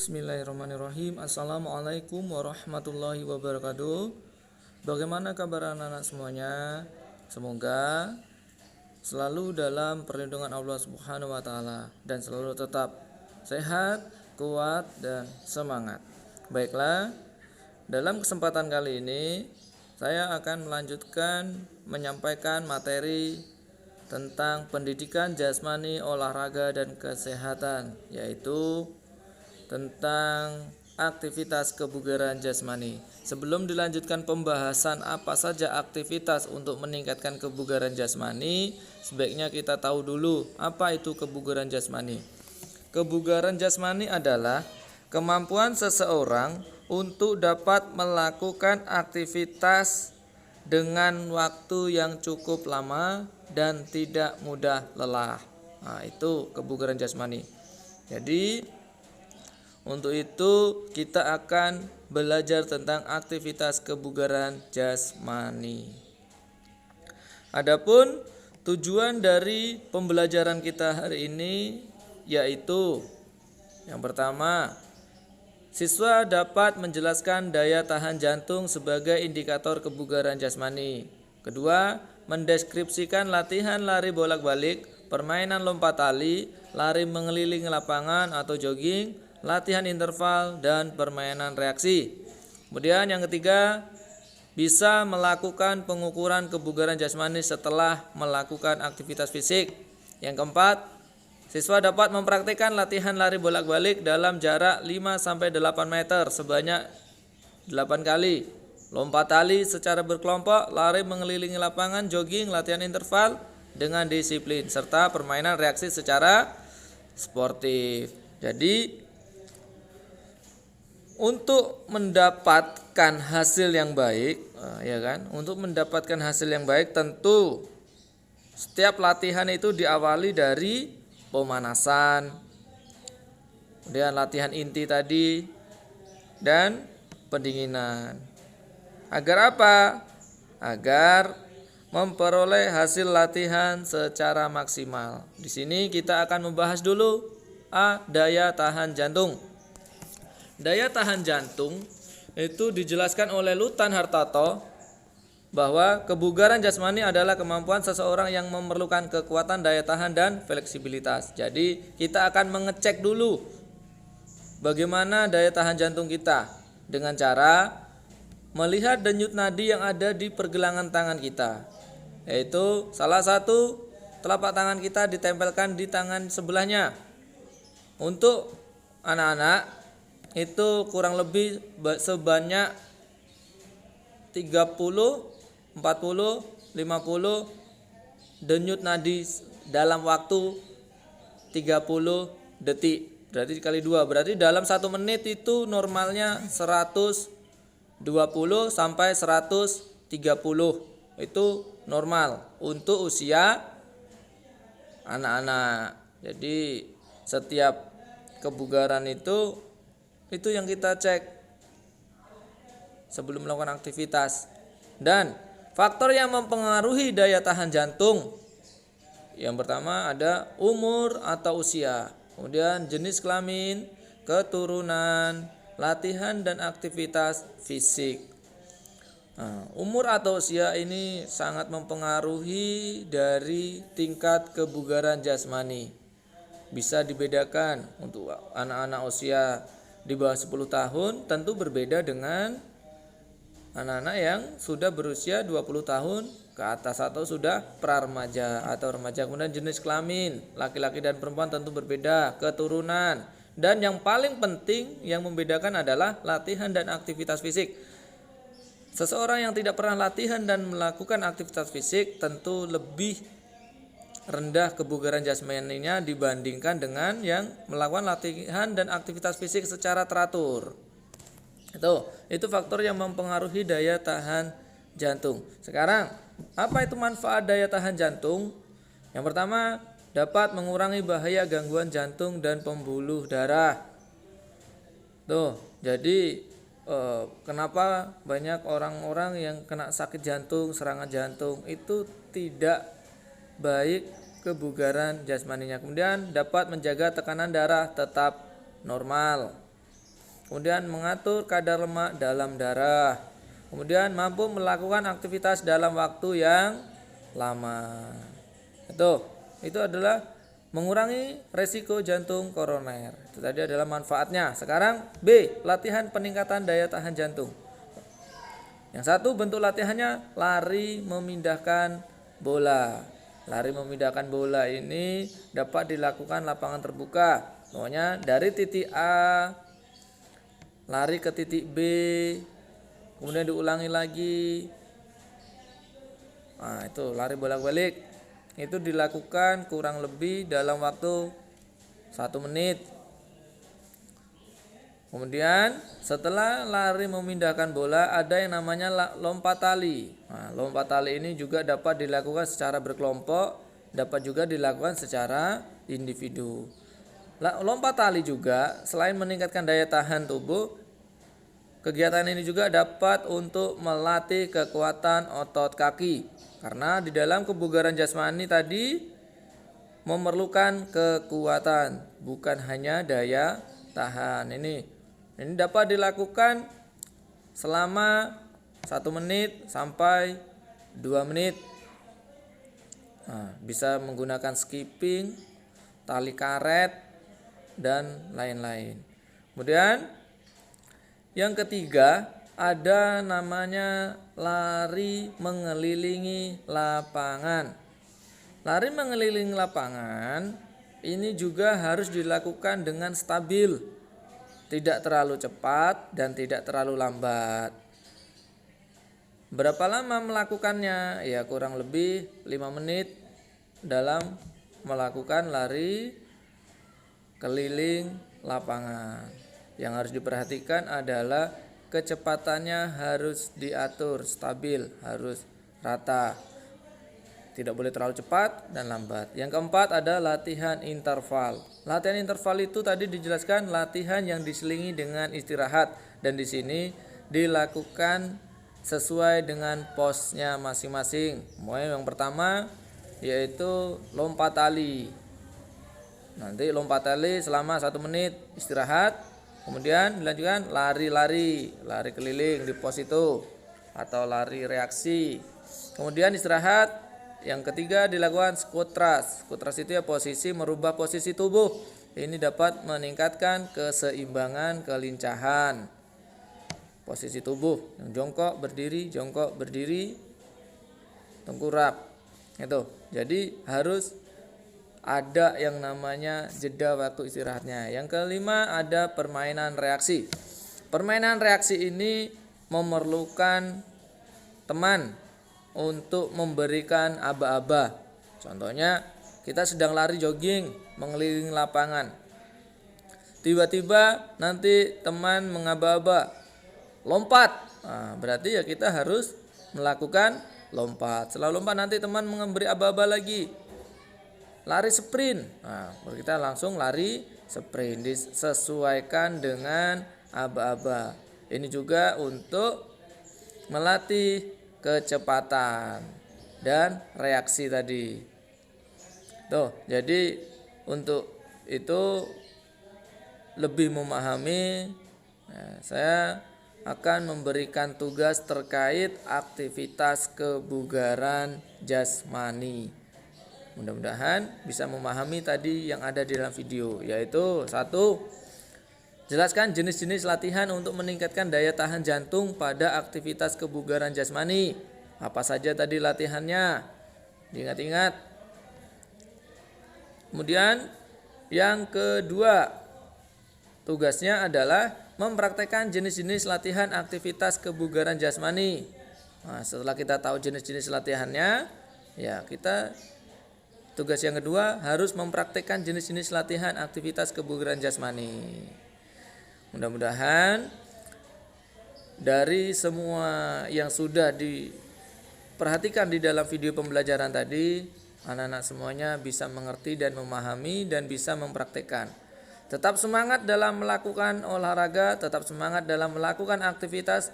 Bismillahirrahmanirrahim. Assalamualaikum warahmatullahi wabarakatuh. Bagaimana kabar anak-anak semuanya? Semoga selalu dalam perlindungan Allah Subhanahu wa taala dan selalu tetap sehat, kuat dan semangat. Baiklah, dalam kesempatan kali ini saya akan melanjutkan menyampaikan materi tentang pendidikan jasmani, olahraga dan kesehatan, yaitu tentang aktivitas kebugaran jasmani. Sebelum dilanjutkan pembahasan apa saja aktivitas untuk meningkatkan kebugaran jasmani, sebaiknya kita tahu dulu apa itu kebugaran jasmani. Kebugaran jasmani adalah kemampuan seseorang untuk dapat melakukan aktivitas dengan waktu yang cukup lama dan tidak mudah lelah. Nah, itu kebugaran jasmani. Jadi untuk itu kita akan belajar tentang aktivitas kebugaran jasmani. Adapun tujuan dari pembelajaran kita hari ini yaitu yang pertama, siswa dapat menjelaskan daya tahan jantung sebagai indikator kebugaran jasmani. Kedua, mendeskripsikan latihan lari bolak-balik, permainan lompat tali, lari mengelilingi lapangan atau jogging, latihan interval dan permainan reaksi. Kemudian yang ketiga, bisa melakukan pengukuran kebugaran jasmani setelah melakukan aktivitas fisik. Yang keempat, siswa dapat mempraktikkan latihan lari bolak-balik dalam jarak 5-8 meter sebanyak 8 kali. Lompat tali secara berkelompok, lari mengelilingi lapangan, jogging, latihan interval dengan disiplin serta permainan reaksi secara sportif. Jadi untuk mendapatkan hasil yang baik, untuk mendapatkan hasil yang baik tentu setiap latihan itu diawali dari pemanasan, kemudian latihan inti tadi dan pendinginan. Agar apa? Agar memperoleh hasil latihan secara maksimal. Di sini kita akan membahas dulu daya tahan jantung. Daya tahan jantung itu dijelaskan oleh Lutan Hartarto bahwa kebugaran jasmani adalah kemampuan seseorang yang memerlukan kekuatan daya tahan dan fleksibilitas. Jadi kita akan mengecek dulu bagaimana daya tahan jantung kita dengan cara melihat denyut nadi yang ada di pergelangan tangan kita. Yaitu salah satu telapak tangan kita ditempelkan di tangan sebelahnya. Untuk anak-anak itu kurang lebih sebanyak 30, 40, 50 denyut nadi dalam waktu 30 detik. Berarti kali 2. Berarti dalam 1 menit itu normalnya 120 sampai 130. Itu normal untuk usia anak-anak. Jadi setiap kebugaran itu yang kita cek sebelum melakukan aktivitas. Dan faktor yang mempengaruhi daya tahan jantung, yang pertama ada umur atau usia, kemudian jenis kelamin, keturunan, latihan dan aktivitas fisik. Umur atau usia ini sangat mempengaruhi dari tingkat kebugaran jasmani. Bisa dibedakan untuk anak-anak usia di bawah 10 tahun tentu berbeda dengan anak-anak yang sudah berusia 20 tahun ke atas atau sudah pra-remaja atau remaja. Kemudian jenis kelamin, laki-laki dan perempuan tentu berbeda, keturunan, dan yang paling penting yang membedakan adalah latihan dan aktivitas fisik. Seseorang yang tidak pernah latihan dan melakukan aktivitas fisik tentu lebih rendah kebugaran jasmaninya dibandingkan dengan yang melakukan latihan dan aktivitas fisik secara teratur. Itu faktor yang mempengaruhi daya tahan jantung. Sekarang, apa itu manfaat daya tahan jantung? Yang pertama, dapat mengurangi bahaya gangguan jantung dan pembuluh darah. Jadi kenapa banyak orang-orang yang kena sakit jantung, serangan jantung itu tidak baik kebugaran jasmaninya. Kemudian dapat menjaga tekanan darah tetap normal. kemudian mengatur kadar lemak dalam darah, kemudian mampu melakukan aktivitas dalam waktu yang lama. Itu adalah mengurangi resiko jantung koroner. Itu tadi adalah manfaatnya. Sekarang B, latihan peningkatan daya tahan jantung. Yang satu bentuk latihannya lari memindahkan bola. Lari memindahkan bola ini dapat dilakukan lapangan terbuka. Pokoknya dari titik A lari ke titik B, kemudian diulangi lagi. Nah, itu lari bolak-balik. Itu dilakukan kurang lebih dalam waktu 1 menit. Kemudian setelah lari memindahkan bola ada yang namanya lompat tali. Nah, lompat tali ini juga dapat dilakukan secara berkelompok, dapat juga dilakukan secara individu. Lompat tali juga selain meningkatkan daya tahan tubuh, kegiatan ini juga dapat untuk melatih kekuatan otot kaki. Karena di dalam kebugaran jasmani tadi memerlukan kekuatan, bukan hanya daya tahan. Ini dapat dilakukan selama 1 menit sampai 2 menit. Nah, bisa menggunakan skipping, tali karet, dan lain-lain. Kemudian yang ketiga ada namanya lari mengelilingi lapangan. Lari mengelilingi lapangan ini juga harus dilakukan dengan stabil. Tidak terlalu cepat dan tidak terlalu lambat. Berapa lama melakukannya? Ya kurang lebih 5 menit dalam melakukan lari keliling lapangan. Yang harus diperhatikan adalah kecepatannya harus diatur stabil, harus rata. Tidak boleh terlalu cepat dan lambat. Yang keempat ada latihan interval. Latihan interval itu tadi dijelaskan latihan yang diselingi dengan istirahat, dan di sini dilakukan sesuai dengan posnya masing-masing. Mulai yang pertama yaitu lompat tali. Nanti lompat tali selama 1 menit, istirahat, kemudian dilanjutkan lari keliling di pos itu atau lari reaksi. Kemudian istirahat. Yang ketiga dilakukan squat thrust. Squat thrust itu ya posisi merubah posisi tubuh. Ini dapat meningkatkan keseimbangan, kelincahan posisi tubuh. Yang jongkok, berdiri, tengkurap. Itu. Jadi harus ada yang namanya jeda waktu istirahatnya. Yang kelima ada permainan reaksi. Permainan reaksi ini memerlukan teman untuk memberikan aba-aba. Contohnya kita sedang lari jogging mengelilingi lapangan. Tiba-tiba nanti teman mengaba-aba, lompat. Nah, berarti ya kita harus melakukan lompat. Setelah lompat nanti teman memberi aba-aba lagi. Lari sprint. Nah, kita langsung lari sprint, disesuaikan dengan aba-aba. Ini juga untuk melatih kecepatan dan reaksi tadi. Jadi untuk itu lebih memahami, saya akan memberikan tugas terkait aktivitas kebugaran jasmani. Mudah-mudahan bisa memahami tadi yang ada di dalam video, yaitu 1. Jelaskan jenis-jenis latihan untuk meningkatkan daya tahan jantung pada aktivitas kebugaran jasmani. Apa saja tadi latihannya? Diingat-ingat. Kemudian yang kedua, tugasnya adalah mempraktekkan jenis-jenis latihan aktivitas kebugaran jasmani. Nah, setelah kita tahu jenis-jenis latihannya, ya kita tugas yang kedua harus mempraktekkan jenis-jenis latihan aktivitas kebugaran jasmani. Mudah-mudahan dari semua yang sudah diperhatikan di dalam video pembelajaran tadi, anak-anak semuanya bisa mengerti dan memahami dan bisa mempraktekkan. Tetap semangat dalam melakukan olahraga, tetap semangat dalam melakukan aktivitas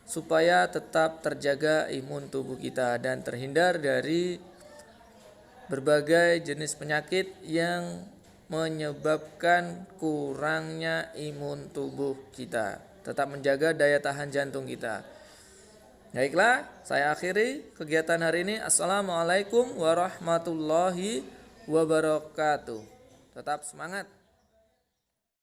supaya tetap terjaga imun tubuh kita dan terhindar dari berbagai jenis penyakit yang menyebabkan kurangnya imun tubuh kita, tetap menjaga daya tahan jantung kita. Baiklah, saya akhiri kegiatan hari ini. Assalamualaikum warahmatullahi wabarakatuh. Tetap semangat.